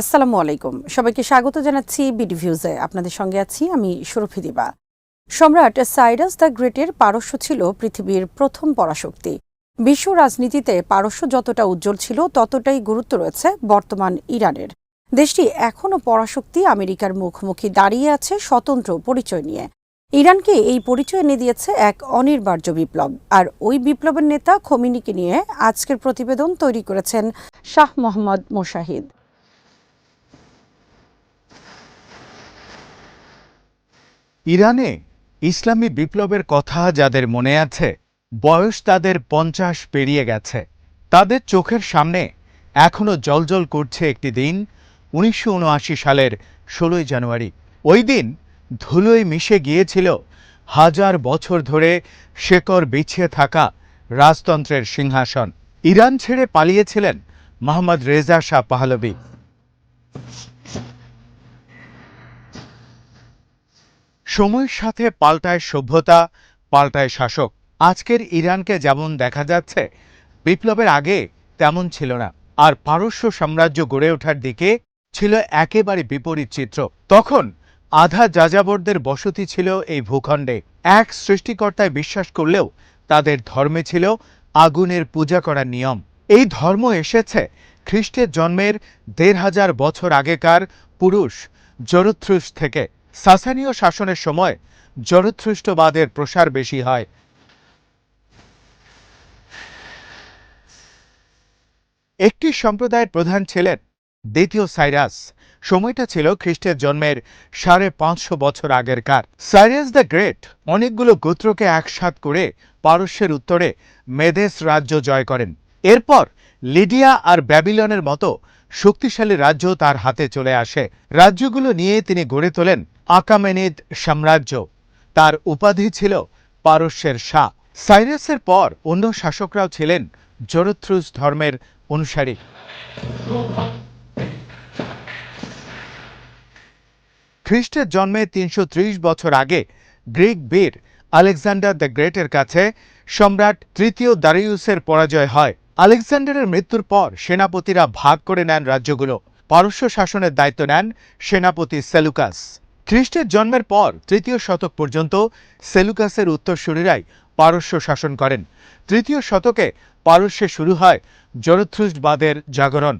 আসসালামু আলাইকুম, সবাইকে স্বাগত জানাচ্ছি বিডি ভিউজে। আপনাদের সঙ্গে আছি আমি সুরভি দিবা। সম্রাট সাইরাস দ্য গ্রেটের পারস্য ছিল পৃথিবীর প্রথম পরাশক্তি। বিশ্ব রাজনীতিতে পারস্য যতটা উজ্জ্বল ছিল ততটাই গুরুত্ব রয়েছে বর্তমান ইরানের। দেশটি এখনও পরাশক্তি আমেরিকার মুখোমুখি দাঁড়িয়ে আছে স্বতন্ত্র পরিচয় নিয়ে। ইরানকে এই পরিচয় এনে দিয়েছে এক অনিবার্য বিপ্লব, আর ওই বিপ্লবের নেতা খোমেনিকে নিয়ে আজকের প্রতিবেদন তৈরি করেছেন শাহ মোহাম্মদ মোশাহিদ। ইরানে ইসলামী বিপ্লবের কথা যাদের মনে আছে, বয়স তাদের 50 পেরিয়ে গেছে। তাদের চোখের সামনে এখনও জ্বলজ্বল করছে একটি দিন, 1979 সালের 16 জানুয়ারি। ওই দিন ধুলোয় মিশে গিয়েছিল হাজার বছর ধরে শেকড় বিছিয়ে থাকা রাজতন্ত্রের সিংহাসন। ইরান ছেড়ে পালিয়েছিলেন মোহাম্মদ রেজা শাহ পাহলভি। সময়ের সাথে পাল্টায় সভ্যতা, পাল্টায় শাসক। আজকের ইরানকে যেমন দেখা যাচ্ছে, বিপ্লবের আগে তেমন ছিল না। আর পারস্য সাম্রাজ্য গড়ে ওঠার দিকে ছিল একেবারে বিপরীত চিত্র। তখন আধা যাযাবরদের বসতি ছিল এই ভূখণ্ডে। এক সৃষ্টিকর্তায় বিশ্বাস করলেও তাদের ধর্মে ছিল আগুনের পূজা করার নিয়ম। এই ধর্ম এসেছে খ্রিস্টের জন্মের 1500 বছর আগেকার পুরুষ জরথ্রুস্ট থেকে। সাসানীয় শাসনের সময় জরথ্রুষ্টবাদের প্রসার বেশি হয়। একটি সম্প্রদায়ের প্রধান ছিলেন দ্বিতীয় সাইরাস। সময়টা ছিল খ্রিস্টের জন্মের 550 বছর আগেরকার। সাইরাস দ্য গ্রেট অনেকগুলো গোত্রকে একসাথ করে পারস্যের উত্তরে মেদেস রাজ্য জয় করেন। এরপর লিডিয়া আর ব্যাবিলনের মতো শক্তিশালী রাজ্য তার হাতে চলে আসে। রাজ্যগুলো নিয়ে তিনি গড়ে তোলেন আকামেনিদ সাম্রাজ্য। তার উপাধি ছিল পারস্যের শাহ। সাইরাসের পর অন্য শাসকরাও ছিলেন জরথ্রুস্ট ধর্মের অনুসারী। খ্রিস্টের জন্মে 330 বছর আগে গ্রিক বীর আলেকজান্ডার দ্য গ্রেটের কাছে সম্রাট তৃতীয় দারিউসের পরাজয় হয়। আলেকজান্ডারের মৃত্যুর পর সেনাপতিরা ভাগ করে নেন রাজ্যগুলো। পারস্য শাসনের দায়িত্ব নেন সেনাপতি সেলুকাস। খ্রিস্টের জন্মের পর 3য় শতক পর্যন্ত সেলুকাসের উত্তরসূরিরাই পারস্য শাসন করেন। 3য় শতকে পারস্যে শুরু হয় জরথ্রুস্টবাদের জাগরণ।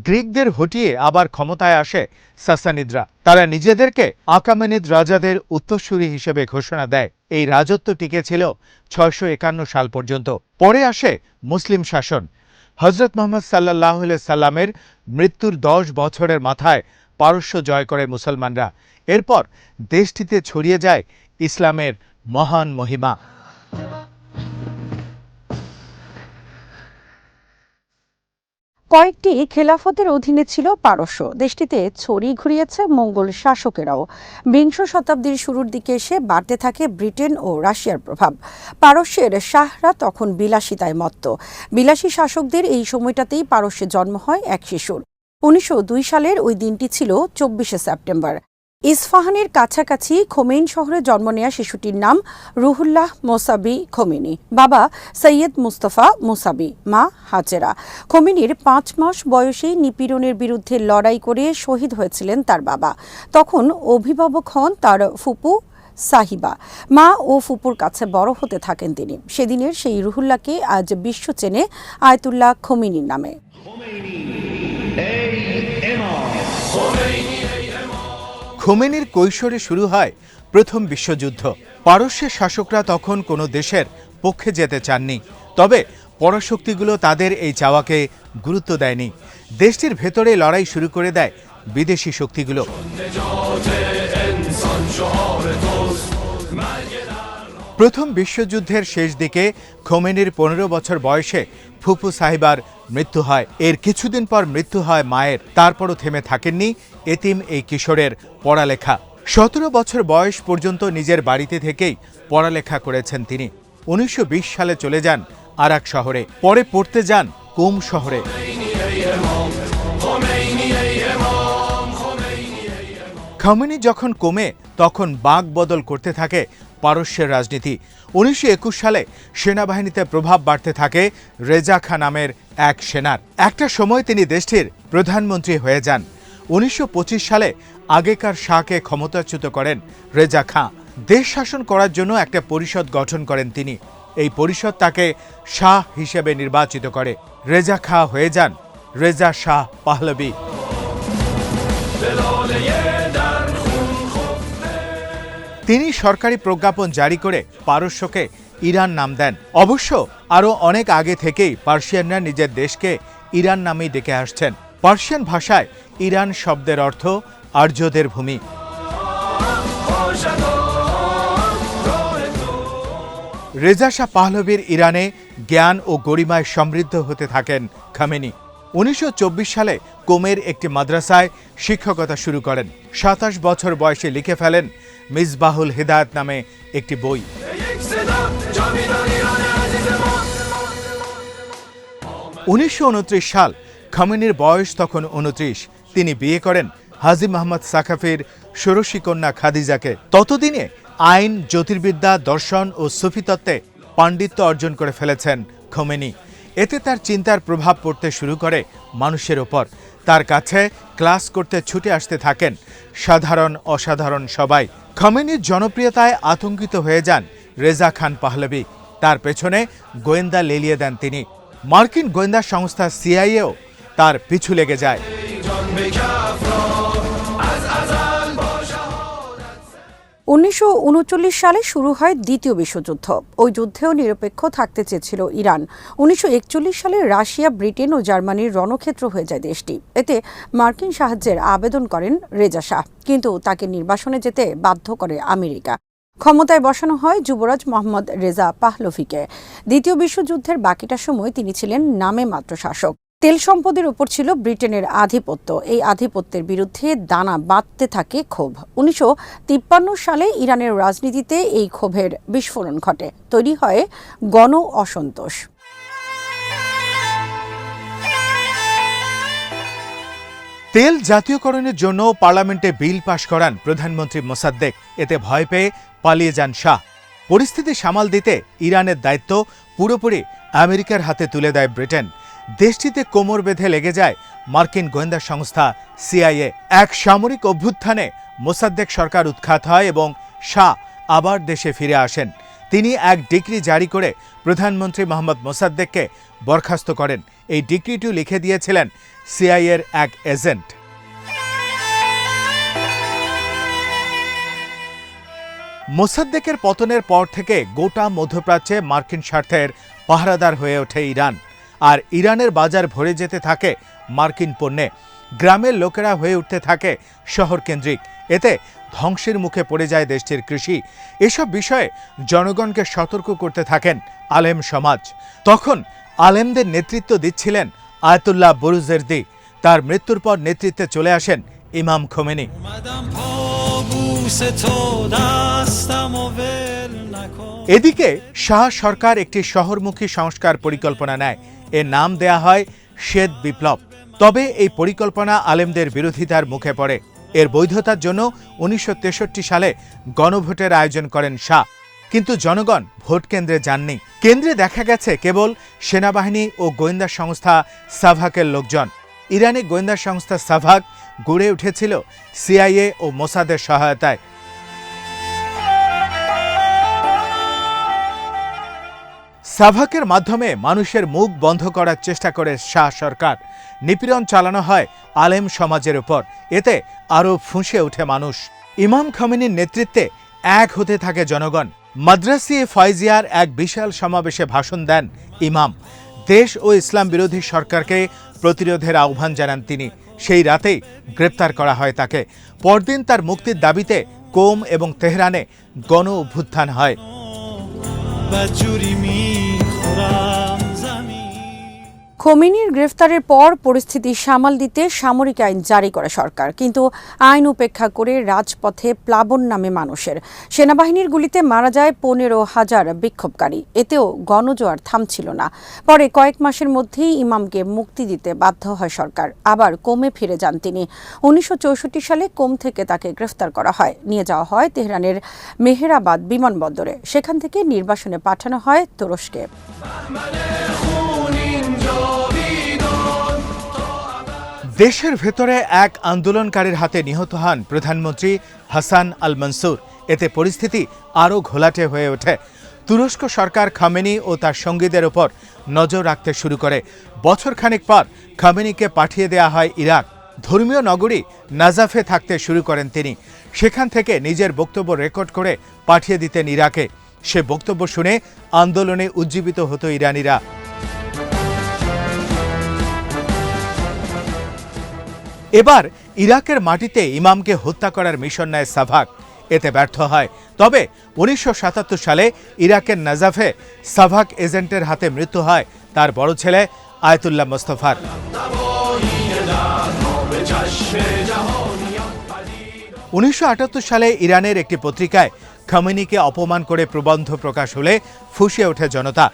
গ্রিকদের হটিয়ে আবার ক্ষমতায় আসে সাসানিদরা। তারা নিজেদেরকে আকামেনিদ রাজাদের উত্তরসূরি হিসেবে ঘোষণা দেয়। এই রাজত্ব টিকেছিল 651 সাল পর্যন্ত। পরে আসে মুসলিম শাসন। হযরত মুহাম্মদ সাল্লাল্লাহু আলাইহি সাল্লামের মৃত্যুর 10 বছরের মাথায় পারস্য জয় করে মুসলমানরা। এরপর দেশটিতে ছড়িয়ে যায় ইসলামের মহান মহিমা। কয়েকটি খেলাফতের অধীনে ছিল পারস্য। দেশটিতে ছড়িয়ে ঘুরিয়েছে মঙ্গল শাসকেরাও। বিংশ শতাব্দীর শুরুর দিকে এসে বাড়তে থাকে ব্রিটেন ও রাশিয়ার প্রভাব। পারস্যের শাহরা তখন বিলাসিতায় মত্ত। বিলাসী শাসকদের এই সময়টাতেই পারস্যে জন্ম হয় এক শিশুর। 1902 সালের ওই দিনটি ছিল 24শে সেপ্টেম্বর। ইস্পাহানের কাছাকাছি খোমেইন শহরে জন্ম নেয়া শিশুটির নাম রুহুল্লাহ মোসাবি খোমেনি। বাবা সৈয়দ মুস্তফা মুসাবি, মা হাজেরা। খোমেনির 5 মাস বয়সেই নিপীড়নের বিরুদ্ধে লড়াই করে শহীদ হয়েছিলেন তার বাবা। তখন অভিভাবক হন তার ফুপু সাহিবা। মা ও ফুপুর কাছে বড় হতে থাকেন তিনি। সেদিনের সেই রুহুল্লাহকে আজ বিশ্ব চেনে আয়াতুল্লাহ খোমেনির নামে। খোমেনির কৈশোরে শুরু হয় প্রথম বিশ্বযুদ্ধ। পারস্যের শাসকরা তখন কোনো দেশের পক্ষে যেতে চাননি। তবে পরাশক্তিগুলো তাদের এই চাওয়াকে গুরুত্ব দেয়নি। দেশটির ভেতরে লড়াই শুরু করে দেয় বিদেশি শক্তিগুলো। প্রথম বিশ্বযুদ্ধের শেষ দিকে খোমেনির 15 বছর বয়সে ফুপু সাহিবার মৃত্যু হয়। এর কিছুদিন পর মৃত্যু হয় মায়ের। তারপরও থেমে থাকেননি এতিম এই কিশোরের পড়ালেখা। 17 বছর বয়স পর্যন্ত নিজের বাড়িতে থেকেই পড়ালেখা করেছেন তিনি। 1920 সালে চলে যান আরাক শহরে। পরে পড়তে যান কুম শহরে। খোমেনি যখন কমে তখন বাঁক বদল করতে থাকে পারস্যের রাজনীতি। 1921 সালে সেনাবাহিনীতে প্রভাব বাড়তে থাকে রেজা খাঁ নামের এক সেনার। একটা সময় তিনি দেশটির প্রধানমন্ত্রী হয়ে যান। 1925 সালে আগেকার শাহকে ক্ষমতাচ্যুত করেন রেজা খাঁ। দেশ শাসন করার জন্য একটা পরিষদ গঠন করেন তিনি। এই পরিষদ তাকে শাহ হিসেবে নির্বাচিত করে। রেজা খাঁ হয়ে যান রেজা শাহ পাহলভি। তিনি সরকারি প্রজ্ঞাপন জারি করে পারস্যকে ইরান নাম দেন। অবশ্য আরও অনেক আগে থেকেই পার্সিয়ানরা নিজের দেশকে ইরান নামেই ডেকে আসছেন। পার্সিয়ান ভাষায় ইরান শব্দের অর্থ আর্যদের ভূমি। রেজা শাহ পাহলভীর ইরানে জ্ঞান ও গরিমায় সমৃদ্ধ হতে থাকেন খামেনি। 1924 সালে কোমের একটি মাদ্রাসায় শিক্ষকতা শুরু করেন। 27 বছর বয়সে লিখে ফেলেন মিসবাহুল হিদায়াত নামে একটি বই। 1929 সাল, খামেনির বয়স তখন 29। তিনি বিয়ে করেন হাজী মোহাম্মদ সাকাফির ষোড়শী কন্যা খাদিজাকে। ততদিনে আইন, জ্যোতির্বিদ্যা, দর্শন ও সুফি তত্ত্বে পাণ্ডিত্য অর্জন করে ফেলেছেন খোমেনি। এতে তার চিন্তার প্রভাব পড়তে শুরু করে মানুষের ওপর। তার কাছে ক্লাস করতে ছুটে আসতে থাকেন সাধারণ অসাধারণ সবাই। খোমেনির জনপ্রিয়তায় আতঙ্কিত হয়ে যান রেজা খান পাহলভি। তার পেছনে গোয়েন্দা লেলিয়ে দেন তিনি। মার্কিন গোয়েন্দা সংস্থা সিআইএও তার পিছু লেগে যায়। 1939 সালে শুরু হয় দ্বিতীয় বিশ্বযুদ্ধ। ওই যুদ্ধেও নিরপেক্ষ থাকতে চেয়েছিল ইরান। 1941 সালে রাশিয়া, ব্রিটেন ও জার্মানির রণক্ষেত্র হয়ে যায় দেশটি। এতে মার্কিন সাহায্যের আবেদন করেন রেজা শাহ, কিন্তু তাকে নির্বাসনে যেতে বাধ্য করে আমেরিকা। ক্ষমতায় বসানো হয় যুবরাজ মোহাম্মদ রেজা পাহলভিকে। দ্বিতীয় বিশ্বযুদ্ধের বাকিটা সময় তিনি ছিলেন নামে মাত্র শাসক। তেল সম্পদের উপর ছিল ব্রিটেনের আধিপত্য। এই আধিপত্যের বিরুদ্ধে দানা বাঁধতে থাকে ক্ষোভ। 1953 সালে ইরানের রাজনীতিতে এই ক্ষোভের বিস্ফোরণ ঘটে। তৈরি হয় গণ অসন্তোষ। তেল জাতীয়করণের জন্য পার্লামেন্টে বিল পাশ করান প্রধানমন্ত্রী মোসাদ্দেক। এতে ভয় পেয়ে পালিয়ে যান শাহ। পরিস্থিতি সামাল দিতে ইরানের দায়িত্ব পুরোপুরি আমেরিকার হাতে তুলে দেয় ব্রিটেন। দেশটিতে কোমর বেঁধে লেগে যায় মার্কিন গোয়েন্দা সংস্থা সিআইএ। এক সামরিক অভ্যুত্থানে মোসাদ্দেক সরকার উৎখাত হয় এবং শাহ আবার দেশে ফিরে আসেন। তিনি এক ডিক্রি জারি করে প্রধানমন্ত্রী মোহাম্মদ মোসাদ্দেককে বরখাস্ত করেন। এই ডিক্রিটি লিখে দিয়েছিলেন সিআইএর এক এজেন্ট। মোসাদ্দেকের পতনের পর থেকে গোটা মধ্যপ্রাচ্যে মার্কিন স্বার্থের পাহারাদার হয়ে ওঠে ইরান। আর ইরানের বাজার ভরে যেতে থাকে মার্কিন পণ্যে। গ্রামের লোকেরা হয়ে উঠতে থাকে শহর কেন্দ্রিক। এতে ধ্বংসের মুখে পড়ে যায় দেশটির কৃষি। এসব বিষয়ে জনগণকে সতর্ক করতে থাকেন আলেম সমাজ। তখন আলেমদের নেতৃত্ব দিচ্ছিলেন আয়াতুল্লাহ বুরুজের্দি। তার মৃত্যুর পর নেতৃত্বে চলে আসেন ইমাম খোমেনি। এদিকে শাহ সরকার একটি শহরমুখী সংস্কার পরিকল্পনা নেয়। এর নাম দেয়া হয় শ্বেত বিপ্লব। তবে এই পরিকল্পনা আলেমদের বিরোধিতার মুখে পড়ে। এর বৈধতার জন্য 1963 সালে গণভোটের আয়োজন করেন শাহ, কিন্তু জনগণ ভোট কেন্দ্রে যাননি। কেন্দ্রে দেখা গেছে কেবল সেনাবাহিনী ও গোয়েন্দা সংস্থা সাভাকের লোকজন। ইরানি গোয়েন্দা সংস্থা সাভাক গড়ে উঠেছিল সিআইএ ও মোসাদের সহায়তায়। সাভাকের মাধ্যমে মানুষের মুখ বন্ধ করার চেষ্টা করে শাহ সরকার। নিপীড়ন চালানো হয় আলেম সমাজের উপর। এতে আরও ফুঁসে ওঠে মানুষ। ইমাম খোমেনির নেতৃত্বে এক হতে থাকে জনগণ। মাদ্রাসি ফয়জিয়ার এক বিশাল সমাবেশে ভাষণ দেন ইমাম। দেশ ও ইসলাম বিরোধী সরকারকে প্রতিরোধের আহ্বান জানান তিনি। সেই রাতেই গ্রেপ্তার করা হয় তাকে। পরদিন তার মুক্তির দাবিতে কোম এবং তেহরানে গণ অভ্যুত্থান হয়। খোমেনির গ্রেফতারের পর পরিস্থিতি সামাল দিতে সামরিক আইন জারি করে সরকার, কিন্তু আইন উপেক্ষা করে রাজপথে প্লাবন নামে মানুষের। সেনাবাহিনীর গুলিতে মারা যায় 15,000 বিক্ষোভকারী। এতেও গণজোয়ার থামছিল না। পরে কয়েক মাসের মধ্যেই ইমামকে মুক্তি দিতে বাধ্য হয় সরকার। আবার কোমে ফিরে যান তিনি। 1964 সালে কোম থেকে তাকে গ্রেফতার করা হয়। নিয়ে যাওয়া হয় তেহরানের মেহেরাবাদ বিমানবন্দরে। সেখান থেকে নির্বাসনে পাঠানো হয় তুরস্কে। দেশের ভেতরে এক আন্দোলনকারীর হাতে নিহত হন প্রধানমন্ত্রী হাসান আল মনসুর। এতে পরিস্থিতি আরও ঘোলাটে হয়ে ওঠে। তুরস্ক সরকার খামেনি ও তার সঙ্গীদের ওপর নজর রাখতে শুরু করে। বছরখানেক পর খামেনিকে পাঠিয়ে দেয়া হয় ইরাক। ধর্মীয় নগরী নাজাফে থাকতে শুরু করেন তিনি। সেখান থেকে নিজের বক্তব্য রেকর্ড করে পাঠিয়ে দিতেন ইরাকে। সে বক্তব্য শুনে আন্দোলনে উজ্জীবিত হতো ইরানিরা। এবার ইরাকের মাটিতে ইমামকে হত্যা করার মিশন নেয় সাভাক। এতে ব্যর্থ হয়। তবে 1977 সালে ইরাকের নাজাফে সাভাক এজেন্টের হাতে মৃত্যু হয় তার বড় ছেলে আয়াতুল্লাহ মোস্তফার। 1978 সালে ইরানের একটি পত্রিকায় খামেনিকে অপমান করে প্রবন্ধ প্রকাশ হলে ফুঁসে ওঠে জনতা।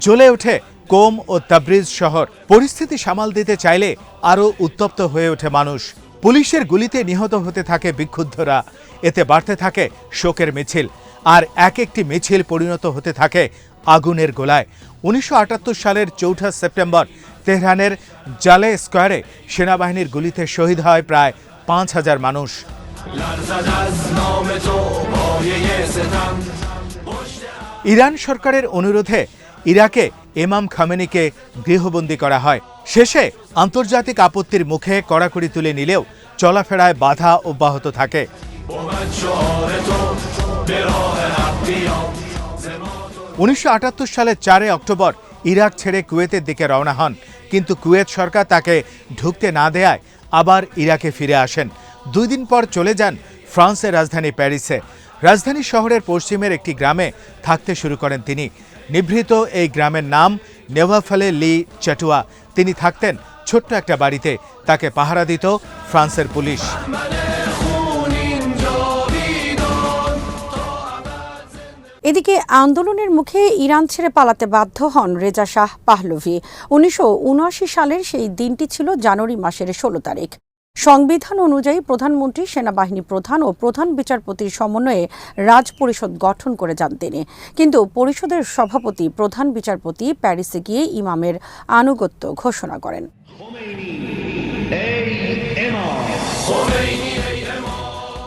জ্বলে ওঠে কোম ও তাবরিজ শহর। পরিস্থিতি সামাল দিতে চাইলে আরও উত্তপ্ত হয়ে ওঠে মানুষ। পুলিশের গুলিতে নিহত হতে থাকে বিক্ষুব্ধরা। এতে বাড়তে থাকে শোকের মিছিল, আর এক একটি মিছিল পরিণত হতে থাকে আগুনের গোলায়। 1978 সালের 4 সেপ্টেম্বর তেহরানের জালে স্কোয়ারে সেনাবাহিনীর গুলিতে শহীদ হয় প্রায় 5000 মানুষ। ইরান সরকারের অনুরোধে ইরাকে ইমাম খামেনিকে গৃহবন্দী করা হয়। শেষে আন্তর্জাতিক আপত্তির মুখে কড়াকড়ি তুলে নিলেও চলাফেরায় বাধা অব্যাহত থাকে। 1978 সালের 4 অক্টোবর ইরাক ছেড়ে কুয়েতের দিকে রওনা হন, কিন্তু কুয়েত সরকার তাকে ঢুকতে না দেয়ায় আবার ইরাকে ফিরে আসেন। 2 দিন পর চলে যান ফ্রান্সের রাজধানী প্যারিসে। রাজধানী শহরের পশ্চিমের একটি গ্রামে থাকতে শুরু করেন তিনি। নিভৃত এই গ্রামের নাম নেভাফালে লি চাটুয়া। তিনি থাকতেন ছোট্ট একটা বাড়িতে। তাকে পাহারা দিত ফ্রান্সের পুলিশ। এদিকে আন্দোলনের মুখে ইরান ছেড়ে পালাতে বাধ্য হন রেজা শাহ পাহলভি। 1979 সালের সেই দিনটি ছিল জানুয়ারি মাসের 16 তারিখ। সংবিধান অনুযায়ী প্রধানমন্ত্রী, সেনাবাহিনী প্রধান ও প্রধান বিচারপতির সমন্বয়ে রাজ পরিষদ গঠন করে যান তিনি। কিন্তু পরিষদের সভাপতি প্রধান বিচারপতি প্যারিসে গিয়ে ইমামের আনুগত্য ঘোষণা করেন।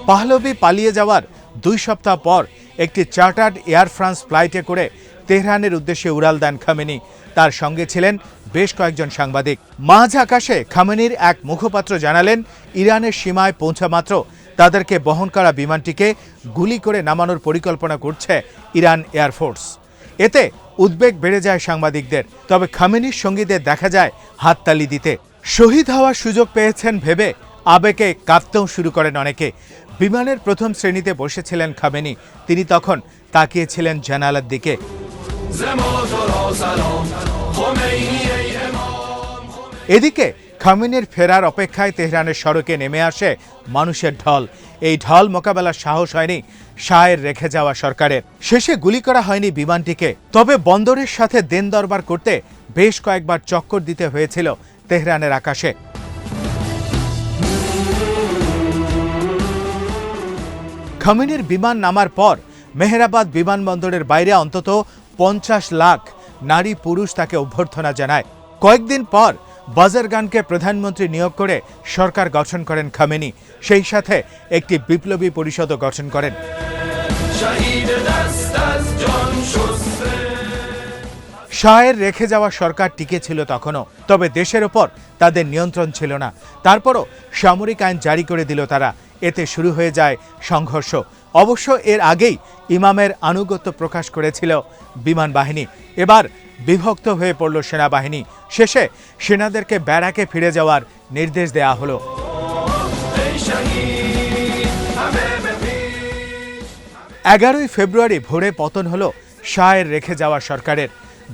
পাহলভি পালিয়ে যাওয়ার 2 সপ্তাহ পর একটি চার্টার্ড এয়ার ফ্রান্স ফ্লাইটে করে তেহরানের উদ্দেশ্যে উড়াল দেন খামেনি। তার সঙ্গে ছিলেন বেশ কয়েকজন সাংবাদিক। মাঝ আকাশে খামেনির এক মুখপাত্র জানালেন, ইরানের সীমায় পৌঁছা মাত্র তাদেরকে বহন করা বিমানটিকে গুলি করে নামানোর পরিকল্পনা করছে ইরান এয়ারফোর্স। এতে উদ্বেগ বেড়ে যায় সাংবাদিকদের। তবে খামেনির সঙ্গীদের দেখা যায় হাততালি দিতে। শহীদ হওয়ার সুযোগ পেয়েছেন ভেবে আবেগে কাঁদতেও শুরু করেন অনেকে। বিমানের প্রথম শ্রেণীতে বসেছিলেন খামেনি। তিনি তখন তাকিয়েছিলেন জানালার দিকে। এদিকে খামেনির ফেরার অপেক্ষায় তেহরানের সড়কে নেমে আসে মানুষের ঢল। এই ঢল মোকাবেলার সাহস হয়নি শাহের রেখে যাওয়া সরকারের। শেষে গুলি করা হয়নি বিমানটিকে। তবে বন্দরের সাথে দেন দরবার করতে বেশ কয়েকবার চক্কর দিতে হয়েছিল তেহরানের আকাশে। খামেনির বিমান নামার পর মেহেরাবাদ বিমানবন্দরের বাইরে অন্তত 50 লাখ নারী পুরুষ তাকে অভ্যর্থনা জানায়। কয়েকদিন পর বাজারগানকে প্রধানমন্ত্রী নিয়োগ করে সরকার গঠন করেন খামেনি। সেই সাথে একটি বিপ্লবী পরিষদও গঠন করেন। শাহের রেখে যাওয়া সরকার টিকে ছিল তখনও, তবে দেশের ওপর তাদের নিয়ন্ত্রণ ছিল না। তারপরও সামরিক আইন জারি করে দিল তারা। এতে শুরু হয়ে যায় সংঘর্ষ। অবশ্য এর আগেই ইমামের আনুগত্য প্রকাশ করেছিল বিমান বাহিনী। এবার বিভক্ত হয়ে পড়ল সেনাবাহিনী। শেষে সেনাদেরকে ব্যারাকে ফিরে যাওয়ার নির্দেশ দেয়া হলো। 11 ফেব্রুয়ারি ভোরে পতন হলো শাহের রেখে যাওয়া সরকারের।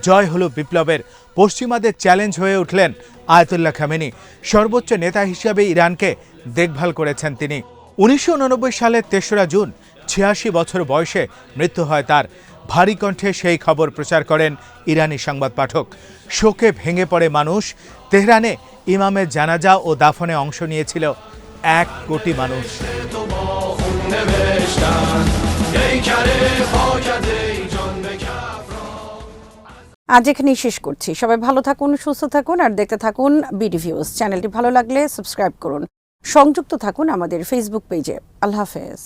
জয় হলো বিপ্লবের। পশ্চিমাদের চ্যালেঞ্জ হয়ে উঠলেন আয়াতুল্লাহ খামেনি। সর্বোচ্চ নেতা হিসাবে ইরানকে দেখভাল করেছেন তিনি। 1989 সালের 3রা জুন 86 বছর বয়সে মৃত্যু হয় তার। ভারী কণ্ঠে সেই খবর প্রচার করেন ইরানি সংবাদ পাঠক। শোকে ভেঙে পড়ে মানুষ। তেহরানে ইমামের জানাজা ও দাফনে অংশ নিয়েছিল 1 কোটি মানুষ। আজ এখানেই শেষ করছি। সবাই ভালো থাকুন, সুস্থ থাকুন আর দেখতে থাকুন বিডি ভিউজ। চ্যানেলটি ভালো লাগলে সাবস্ক্রাইব করুন। সংযুক্ত থাকুন আমাদের ফেসবুক পেজে। আল্লাহ হাফেজ।